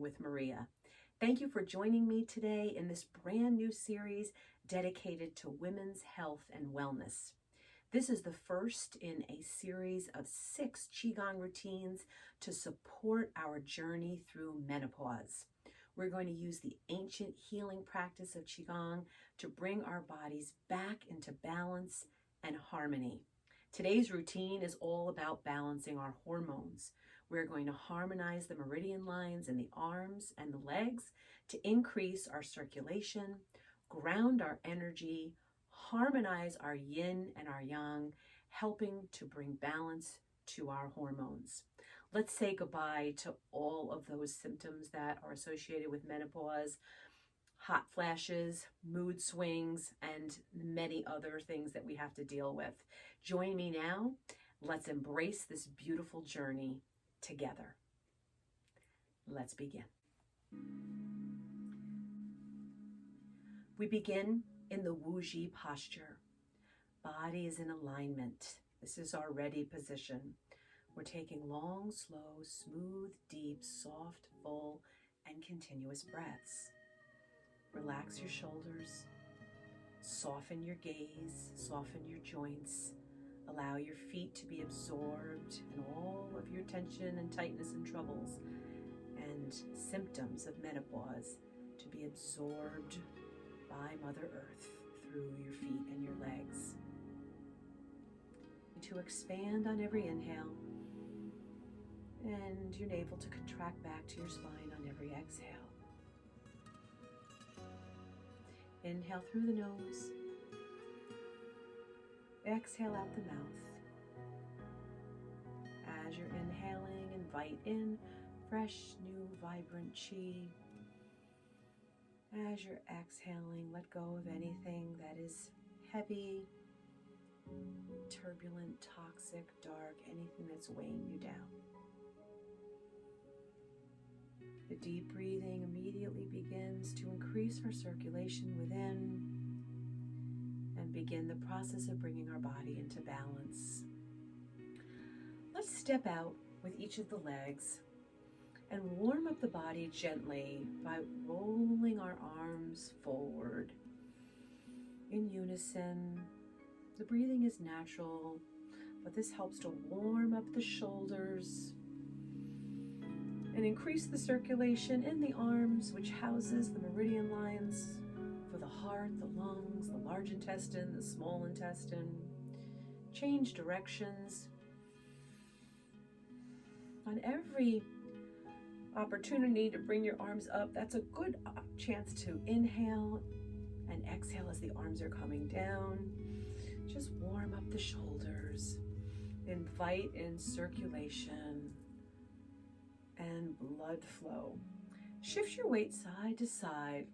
with Maria. Thank you for joining me today in this brand new series dedicated to women's health and wellness. This is the first in a series of 6 Qi Gong routines to support our journey through menopause. We're going to use the ancient healing practice of Qi Gong to bring our bodies back into balance and harmony. Today's routine is all about balancing our hormones. We're going to harmonize the meridian lines in the arms and the legs to increase our circulation, ground our energy, harmonize our yin and our yang, helping to bring balance to our hormones. Let's say goodbye to all of those symptoms that are associated with menopause, hot flashes, mood swings, and many other things that we have to deal with. Join me now. Let's embrace this beautiful journey together. Let's begin. We begin in the Wu Ji posture. Body is in alignment. This is our ready position. We're taking long, slow, smooth, deep, soft, full, and continuous breaths. Relax your shoulders. Soften your gaze. Soften your joints. Allow your feet to be absorbed in all of your tension and tightness and troubles and symptoms of menopause to be absorbed by Mother Earth through your feet and your legs. To expand on every inhale and your navel to contract back to your spine on every exhale. Inhale through the nose. Exhale out the mouth. As you're inhaling, invite in fresh, new, vibrant qi. As you're exhaling, let go of anything that is heavy, turbulent, toxic, dark, anything that's weighing you down. The deep breathing immediately begins to increase our circulation within and begin the process of bringing our body into balance. Let's step out with each of the legs and warm up the body gently by rolling our arms forward. In unison, the breathing is natural, but this helps to warm up the shoulders and increase the circulation in the arms, which houses the meridian lines for the heart, the lungs, the large intestine, the small intestine. Change directions. On every opportunity to bring your arms up, that's a good chance to inhale and exhale as the arms are coming down. Just warm up the shoulders. Invite in circulation and blood flow. Shift your weight side to side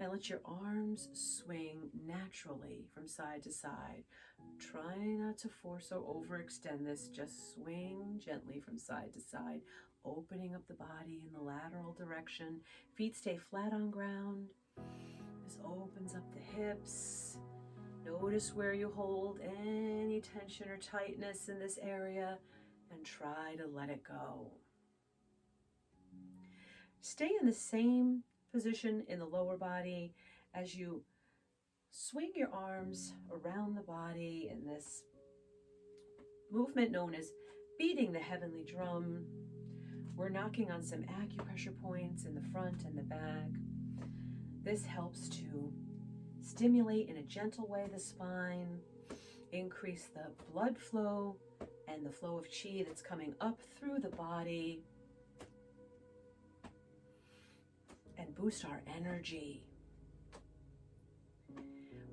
and let your arms swing naturally from side to side. Try not to force or overextend this. Just swing gently from side to side, opening up the body in the lateral direction. Feet stay flat on ground. This opens up the hips. Notice where you hold any tension or tightness in this area and try to let it go. Stay in the same position in the lower body as you swing your arms around the body in this movement known as beating the heavenly drum. We're knocking on some acupressure points in the front and the back. This helps to stimulate in a gentle way the spine, increase the blood flow and the flow of qi that's coming up through the body, and boost our energy.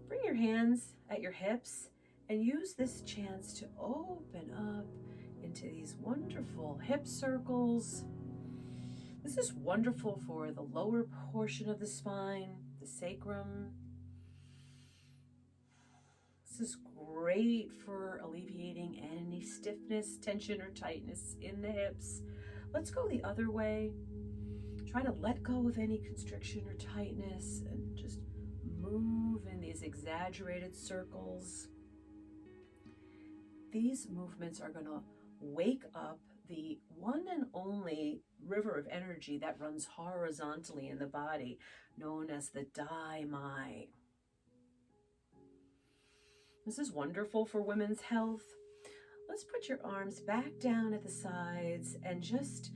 Bring your hands at your hips and use this chance to open up into these wonderful hip circles. This is wonderful for the lower portion of the spine, the sacrum. This is great for alleviating any stiffness, tension, or tightness in the hips. Let's go the other way. Try to let go of any constriction or tightness and just move in these exaggerated circles. These movements are going to wake up the one and only river of energy that runs horizontally in the body, known as the Dai Mai. This is wonderful for women's health. Let's put your arms back down at the sides and just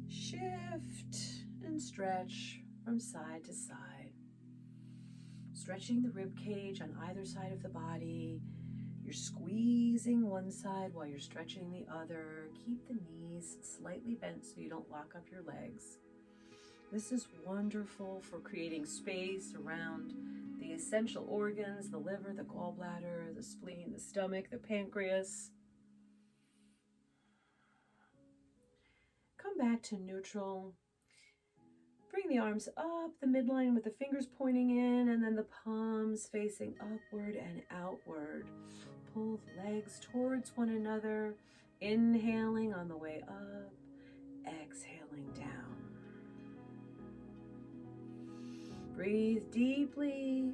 shift and stretch from side to side. Stretching the rib cage on either side of the body. You're squeezing one side while you're stretching the other. Keep the knees slightly bent so you don't lock up your legs. This is wonderful for creating space around the essential organs, the liver, the gallbladder, the spleen, the stomach, the pancreas. Come back to neutral. Bring the arms up the midline with the fingers pointing in and then the palms facing upward and outward. Pull the legs towards one another, inhaling on the way up, exhaling down. Breathe deeply.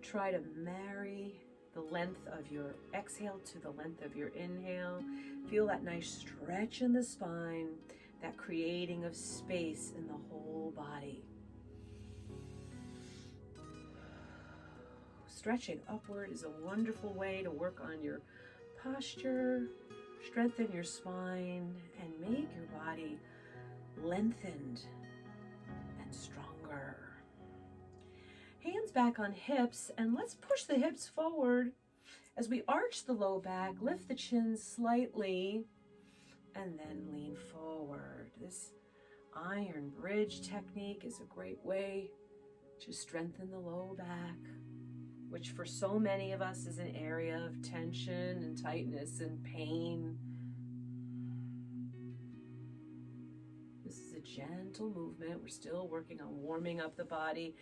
Try to marry the length of your exhale to the length of your inhale. Feel that nice stretch in the spine, that creating of space in the whole body. Stretching upward is a wonderful way to work on your posture, strengthen your spine, and make your body lengthened and stronger. Hands back on hips, and let's push the hips forward as we arch the low back, lift the chin slightly, and then lean forward. This iron bridge technique is a great way to strengthen the low back, which for so many of us is an area of tension and tightness and pain. This is a gentle movement. We're still working on warming up the body.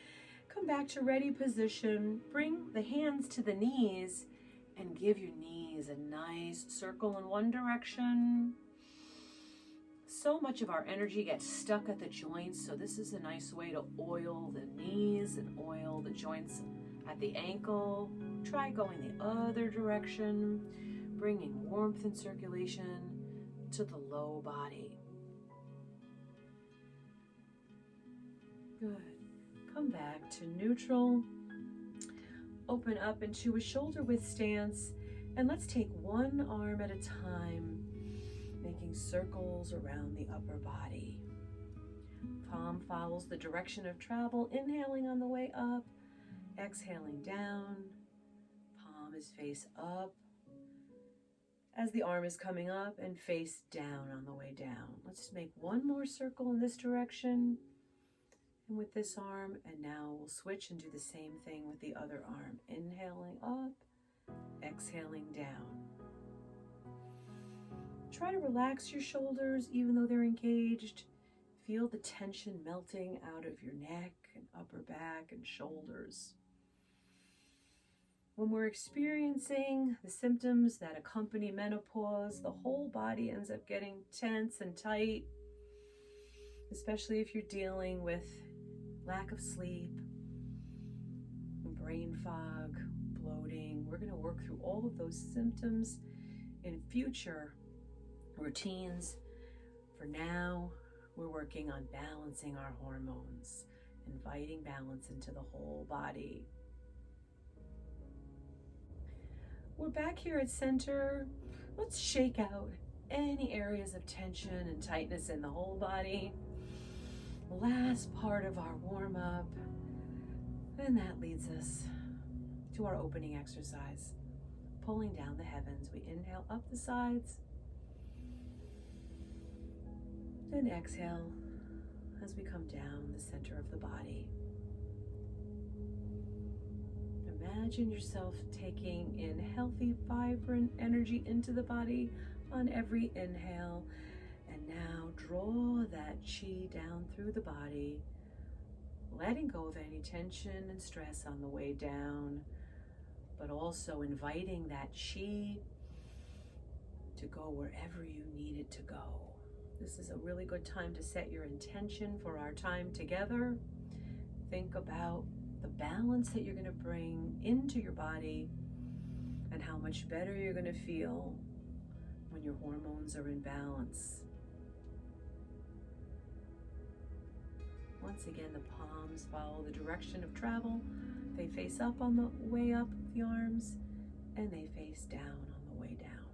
Come back to ready position. Bring the hands to the knees and give your knees a nice circle in one direction. So much of our energy gets stuck at the joints, so this is a nice way to oil the knees and oil the joints at the ankle. Try going the other direction, bringing warmth and circulation to the low body. Good. Come back to neutral. Open up into a shoulder width stance, and let's take one arm at a time, making circles around the upper body. Palm follows the direction of travel, inhaling on the way up, exhaling down. Palm is face up as the arm is coming up, and face down on the way down. Let's make one more circle in this direction and with this arm, and now we'll switch and do the same thing with the other arm. Inhaling up, exhaling down. Try to relax your shoulders even though they're engaged. Feel the tension melting out of your neck and upper back and shoulders. When we're experiencing the symptoms that accompany menopause, the whole body ends up getting tense and tight, especially if you're dealing with lack of sleep, brain fog, bloating. We're going to work through all of those symptoms in future routines. For now, we're working on balancing our hormones, inviting balance into the whole body. We're back here at center. Let's shake out any areas of tension and tightness in the whole body. Last part of our warm-up, and that leads us to our opening exercise, pulling down the heavens. We inhale up the sides, and exhale as we come down the center of the body. Imagine yourself taking in healthy, vibrant energy into the body on every inhale. And now draw that Qi down through the body, letting go of any tension and stress on the way down, but also inviting that Qi to go wherever you need it to go. This is a really good time to set your intention for our time together. Think about the balance that you're going to bring into your body and how much better you're going to feel when your hormones are in balance. Once again, the palms follow the direction of travel. They face up on the way up the arms, and they face down on the way down.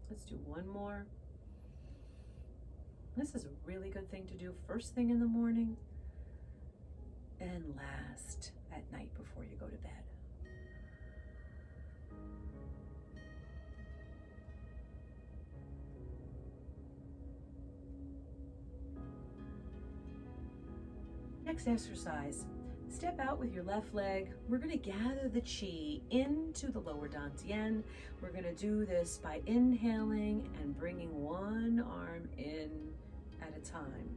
Let's do one more. This is a really good thing to do first thing in the morning and last at night before you go to bed. Next exercise, step out with your left leg. We're going to gather the Qi into the lower dantian. We're going to do this by inhaling and bringing one arm in at a time.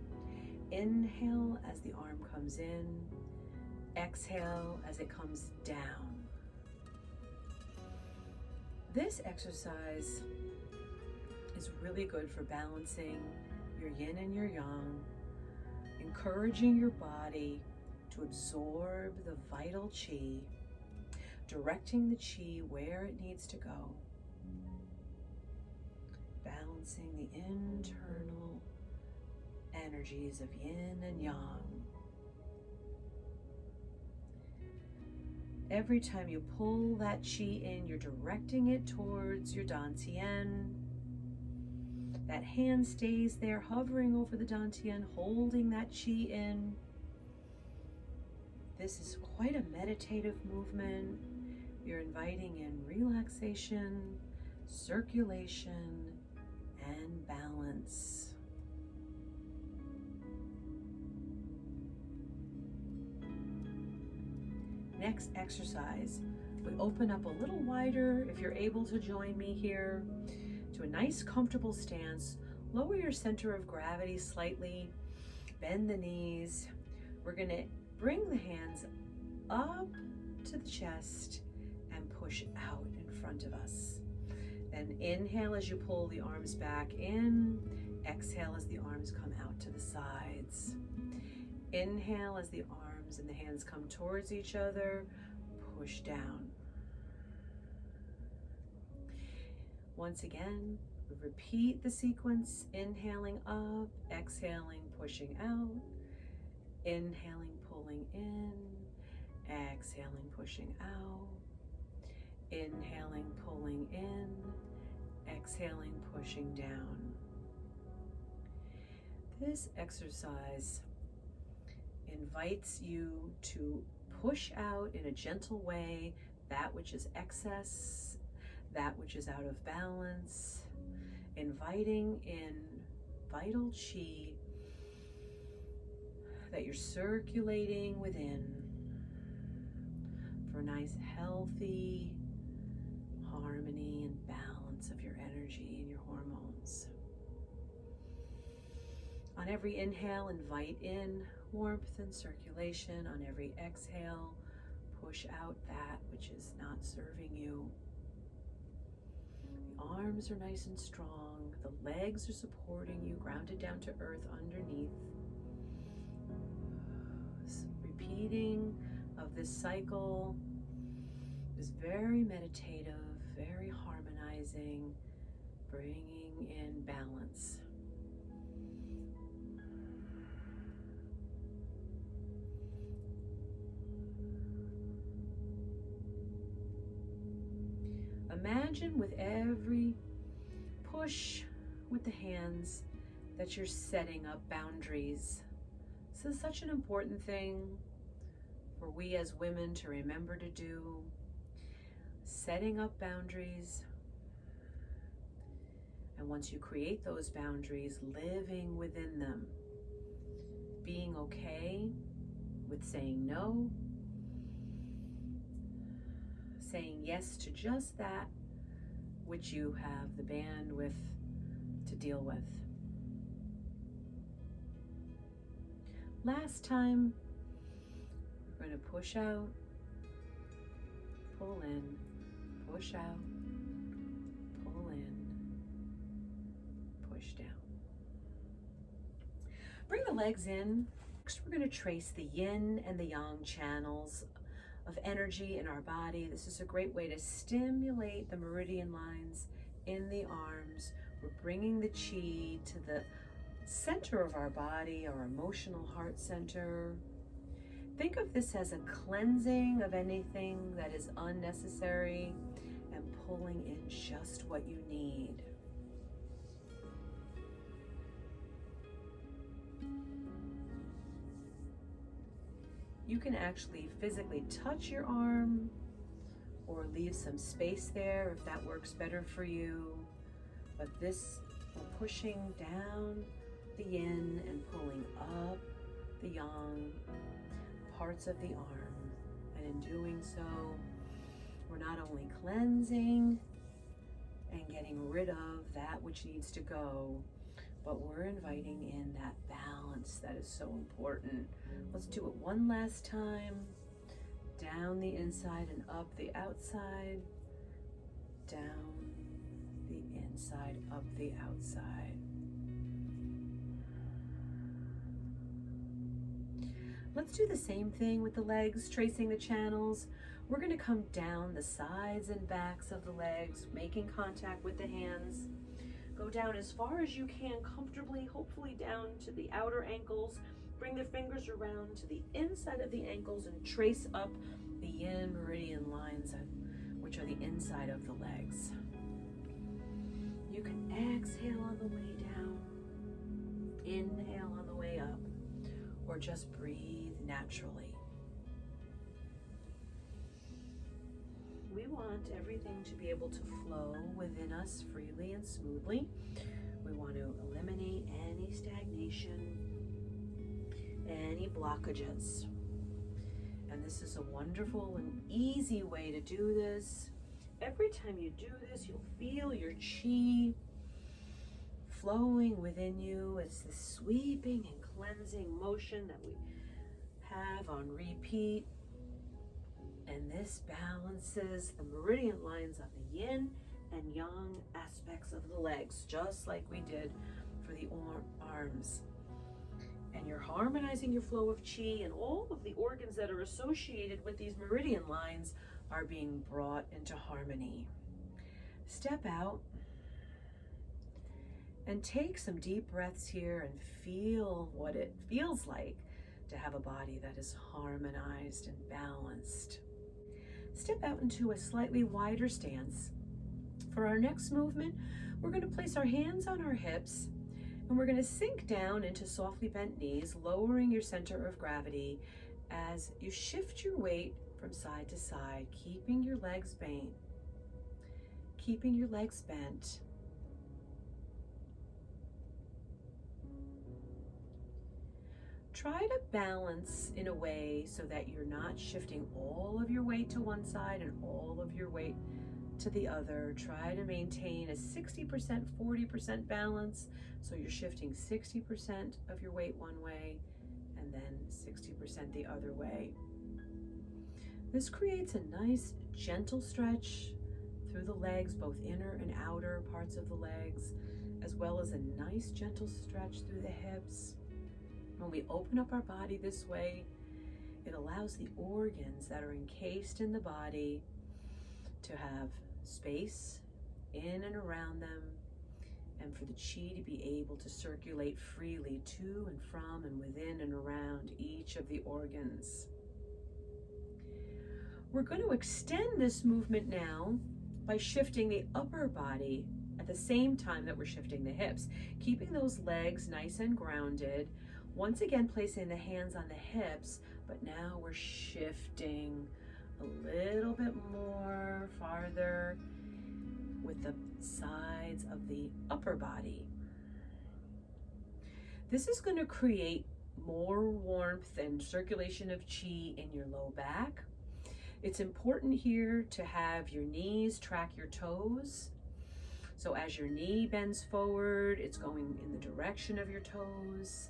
Inhale as the arm comes in. Exhale as it comes down. This exercise is really good for balancing your yin and your yang, encouraging your body to absorb the vital Qi, directing the Qi where it needs to go, balancing the internal energies of yin and yang. Every time you pull that Qi in, you're directing it towards your dantian. That hand stays there, hovering over the dantian, holding that Qi in. This is quite a meditative movement. You're inviting in relaxation, circulation, and balance. Next exercise, we open up a little wider if you're able to join me here to a nice comfortable stance. Lower your center of gravity slightly, bend the knees. We're going to bring the hands up to the chest and push out in front of us. Then inhale as you pull the arms back in. Exhale as the arms come out to the sides. Inhale as the arms and the hands come towards each other. Push down. Once again, repeat the sequence. Inhaling up, exhaling, pushing out. Inhaling, pulling in. Exhaling, pushing out. Inhaling, pulling in. Exhaling, pushing down. This exercise invites you to push out in a gentle way that which is excess, that which is out of balance, inviting in vital Qi that you're circulating within for nice, healthy harmony and balance of your energy and your hormones. On every inhale, invite in warmth and circulation. On every exhale, push out that which is not serving you. The arms are nice and strong. The legs are supporting you, grounded down to earth underneath. This repeating of this cycle is very meditative, very harmonizing, bringing in balance. Imagine with every push with the hands that you're setting up boundaries. This is such an important thing for we as women to remember to do. Setting up boundaries. And once you create those boundaries, living within them. Being okay with saying no. Saying yes to just that which you have the bandwidth to deal with. Last time, we're going to push out, pull in, push out, pull in, push down. Bring the legs in. Next, we're going to trace the yin and the yang channels of energy in our body. This is a great way to stimulate the meridian lines in the arms. We're bringing the Qi to the center of our body, our emotional heart center. Think of this as a cleansing of anything that is unnecessary and pulling in just what you need. You can actually physically touch your arm or leave some space there if that works better for you. But this, we're pushing down the yin and pulling up the yang parts of the arm. And in doing so, we're not only cleansing and getting rid of that which needs to go, but we're inviting in that balance that is so important. Let's do it one last time. Down the inside and up the outside. Down the inside, up the outside. Let's do the same thing with the legs, tracing the channels. We're going to come down the sides and backs of the legs, making contact with the hands. Go down as far as you can comfortably, hopefully down to the outer ankles. Bring the fingers around to the inside of the ankles and trace up the yin meridian lines, which are the inside of the legs. You can exhale on the way down, inhale on the way up, or just breathe naturally. We want everything to be able to flow within us freely and smoothly. We want to eliminate any stagnation, any blockages. And this is a wonderful and easy way to do this. Every time you do this, you'll feel your Qi flowing within you. It's this sweeping and cleansing motion that we have on repeat. And this balances the meridian lines of the yin and yang aspects of the legs, just like we did for the arms. And you're harmonizing your flow of Qi, and all of the organs that are associated with these meridian lines are being brought into harmony. Step out and take some deep breaths here and feel what it feels like to have a body that is harmonized and balanced. Step out into a slightly wider stance. For our next movement, we're going to place our hands on our hips, and we're going to sink down into softly bent knees, lowering your center of gravity as you shift your weight from side to side, keeping your legs bent. Keeping your legs bent. Try to balance in a way so that you're not shifting all of your weight to one side and all of your weight to the other. Try to maintain a 60%, 40% balance. So you're shifting 60% of your weight one way and then 60% the other way. This creates a nice gentle stretch through the legs, both inner and outer parts of the legs, as well as a nice gentle stretch through the hips. When we open up our body this way, it allows the organs that are encased in the body to have space in and around them, and for the Qi to be able to circulate freely to and from and within and around each of the organs. We're going to extend this movement now by shifting the upper body at the same time that we're shifting the hips, keeping those legs nice and grounded. Once again, placing the hands on the hips, but now we're shifting a little bit more farther with the sides of the upper body. This is going to create more warmth and circulation of Qi in your low back. It's important here to have your knees track your toes. So as your knee bends forward, it's going in the direction of your toes.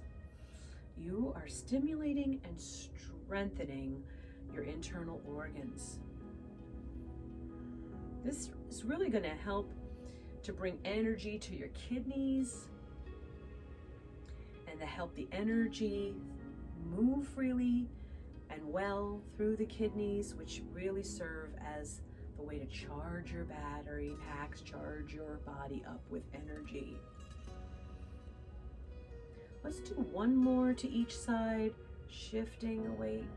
You are stimulating and strengthening your internal organs. This is really going to help to bring energy to your kidneys and to help the energy move freely and well through the kidneys, which really serve as the way to charge your battery packs, charge your body up with energy. Let's do one more to each side, shifting the weight.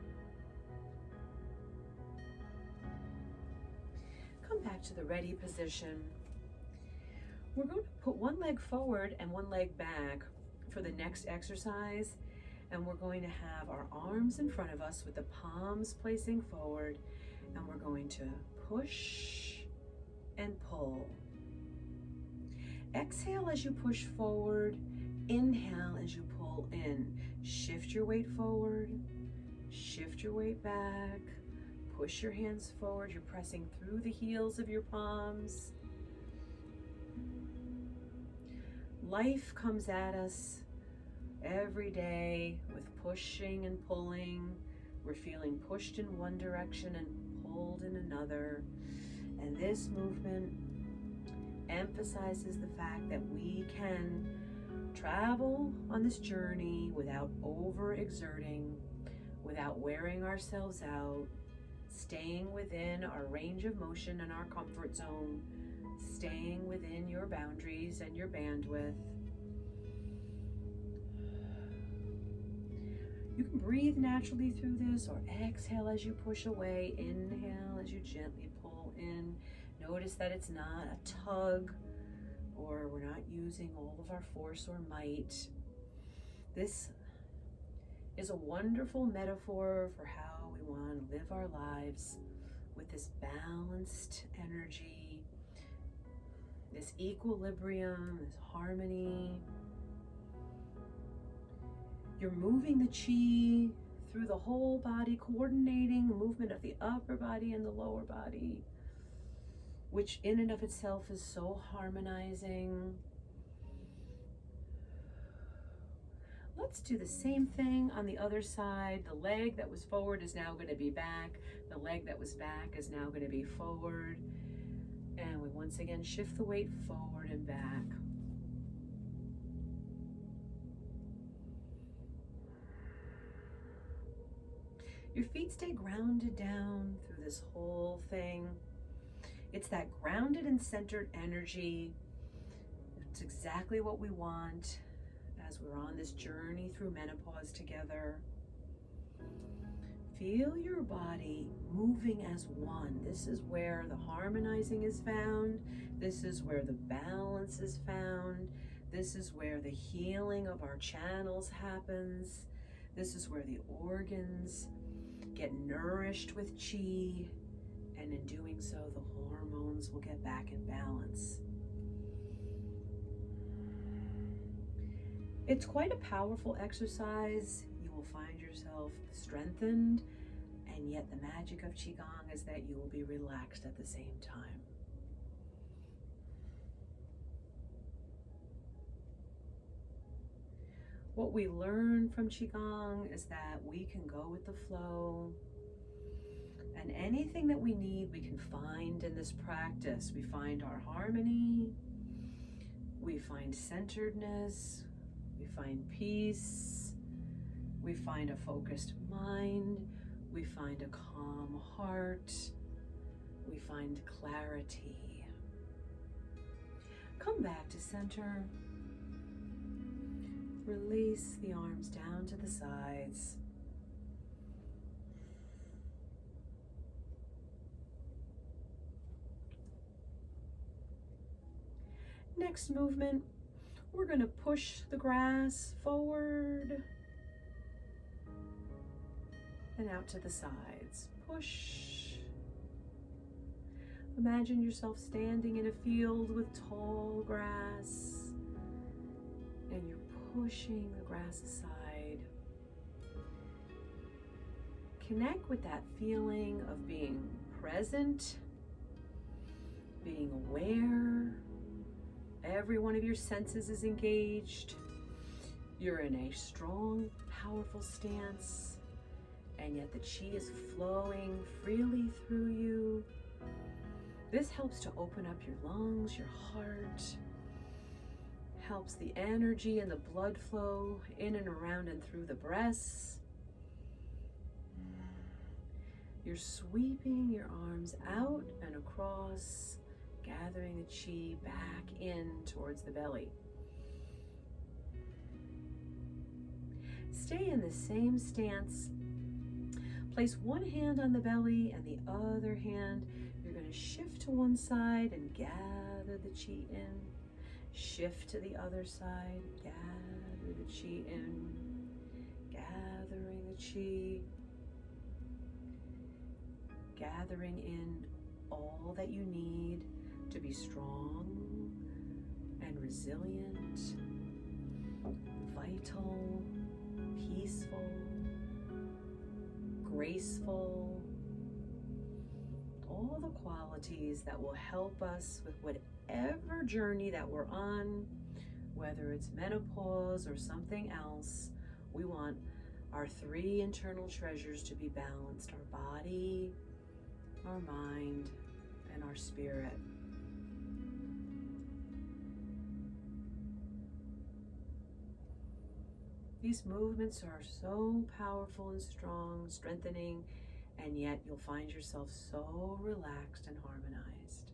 Come back to the ready position. We're going to put one leg forward and one leg back for the next exercise. And we're going to have our arms in front of us with the palms placing forward. And we're going to push and pull. Exhale as you push forward. Inhale as you pull in. Shift your weight forward. Shift your weight back. Push your hands forward. You're pressing through the heels of your palms. Life comes at us every day with pushing and pulling. We're feeling pushed in one direction and pulled in another. And this movement emphasizes the fact that we can travel on this journey without overexerting, without wearing ourselves out, staying within our range of motion and our comfort zone, staying within your boundaries and your bandwidth. You can breathe naturally through this, or exhale as you push away. Inhale as you gently pull in. Notice that it's not a tug, or we're not using all of our force or might. This is a wonderful metaphor for how we want to live our lives with this balanced energy, this equilibrium, this harmony. You're moving the Qi through the whole body, coordinating the movement of the upper body and the lower body, which in and of itself is so harmonizing. Let's do the same thing on the other side. The leg that was forward is now going to be back. The leg that was back is now going to be forward. And we once again shift the weight forward and back. Your feet stay grounded down through this whole thing. It's that grounded and centered energy. It's exactly what we want as we're on this journey through menopause together. Feel your body moving as one. This is where the harmonizing is found. This is where the balance is found. This is where the healing of our channels happens. This is where the organs get nourished with Qi, and in doing so, the hormones will get back in balance. It's quite a powerful exercise. You will find yourself strengthened, and yet the magic of Qi Gong is that you will be relaxed at the same time. What we learn from Qi Gong is that we can go with the flow, and anything that we need we can find in this practice. We find our harmony, we find centeredness, we find peace, we find a focused mind, we find a calm heart, we find clarity. Come back to center. Release the arms down to the sides. Next movement, we're going to push the grass forward and out to the sides. Push. Imagine yourself standing in a field with tall grass, and you're pushing the grass aside. Connect with that feeling of being present, being aware. Every one of your senses is engaged. You're in a strong, powerful stance, and yet the Qi is flowing freely through you. This helps to open up your lungs, your heart, helps the energy and the blood flow in and around and through the breasts. You're sweeping your arms out and across, gathering the Qi back in towards the belly. Stay in the same stance. Place one hand on the belly and the other hand, you're going to shift to one side and gather the Qi in. Shift to the other side, gather the Qi in. Gathering the Qi. Gathering in all that you need to be strong and resilient, vital, peaceful, graceful, all the qualities that will help us with whatever journey that we're on, whether it's menopause or something else. We want our three internal treasures to be balanced: our body, our mind, and our spirit. These movements are so powerful and strong, strengthening, and yet you'll find yourself so relaxed and harmonized.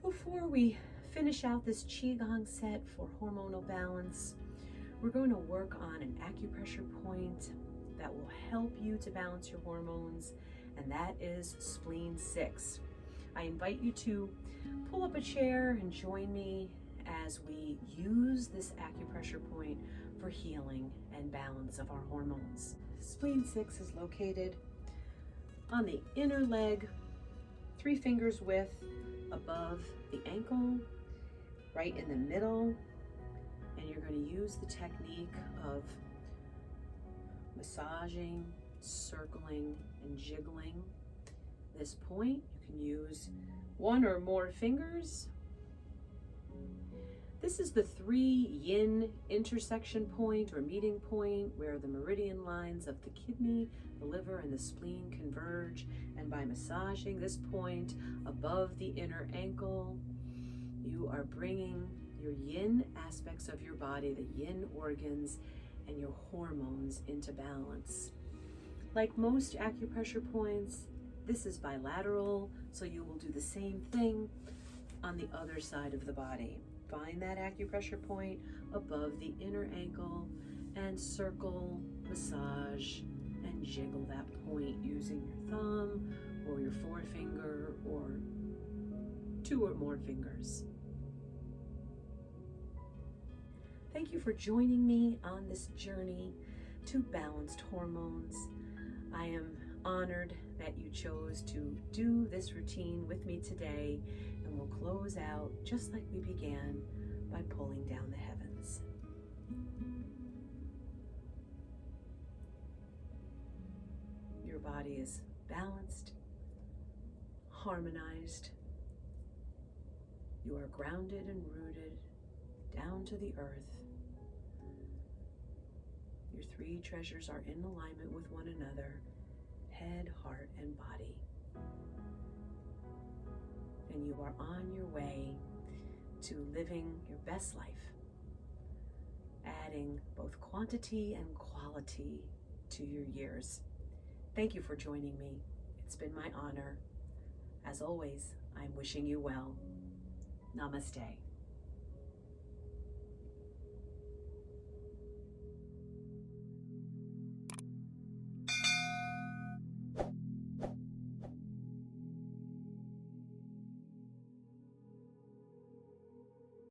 Before we finish out this Qi Gong set for hormonal balance, we're going to work on an acupressure point that will help you to balance your hormones, and that is spleen 6. I invite you to pull up a chair and join me as we use this acupressure point for healing and balance of our hormones. Spleen 6 is located on the inner leg, 3 fingers width above the ankle, right in the middle. And you're going to use the technique of massaging, circling, and jiggling this point. You can use 1 or more fingers. This is the 3 yin intersection point or meeting point where the meridian lines of the kidney, the liver, and the spleen converge. And by massaging this point above the inner ankle, you are bringing your yin aspects of your body, the yin organs, and your hormones into balance. Like most acupressure points, this is bilateral, so you will do the same thing on the other side of the body. Find that acupressure point above the inner ankle and circle, massage, and jiggle that point using your thumb or your forefinger or 2 or more fingers. Thank you for joining me on this journey to balanced hormones. I am honored that you chose to do this routine with me today, and we'll close out just like we began by pulling down the heavens. Your body is balanced, harmonized. You are grounded and rooted down to the earth. Your 3 treasures are in alignment with one another: head, heart, and body. And you are on your way to living your best life, adding both quantity and quality to your years. Thank you for joining me. It's been my honor. As always, I'm wishing you well. Namaste.